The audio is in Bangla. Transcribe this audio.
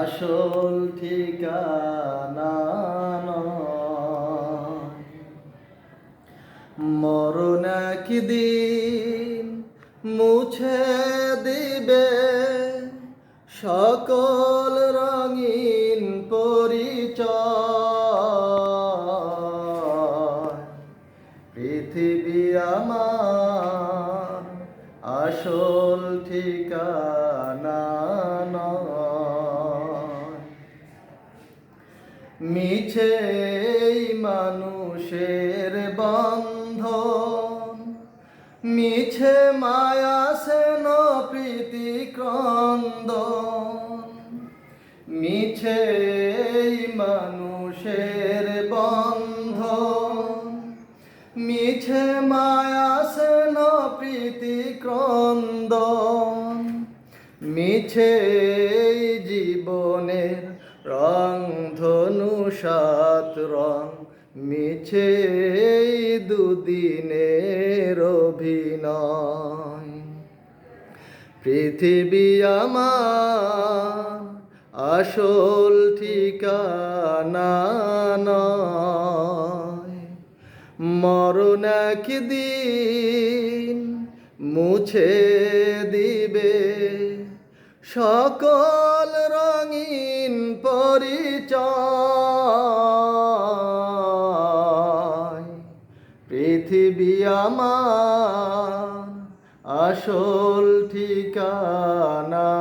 আসল ঠিকানা নয়। মরণ একদিন মুছে দিবে সকল রঙিন পরিচয়। পৃথিবী আমার আসল ঠিকানা নয়। মিছে এই মানুষের বন্ধন, মিছে মায়া সেন প্রীতি ক্রন্দন। মিছে এই মানুষের বন্ধন, মিছে মায়া সেন প্রীতি ক্রন্দন। মিছে এই জীবনের রং ধনু সাত রং, মিছে এই দুদিনের অভিনয়। পৃথিবী আমার আসল ঠিকানা নয়। মরণ একদিন মুছে দিবে সকল রঙিন পরিচয়। পৃথিবী আমার আসল ঠিকানা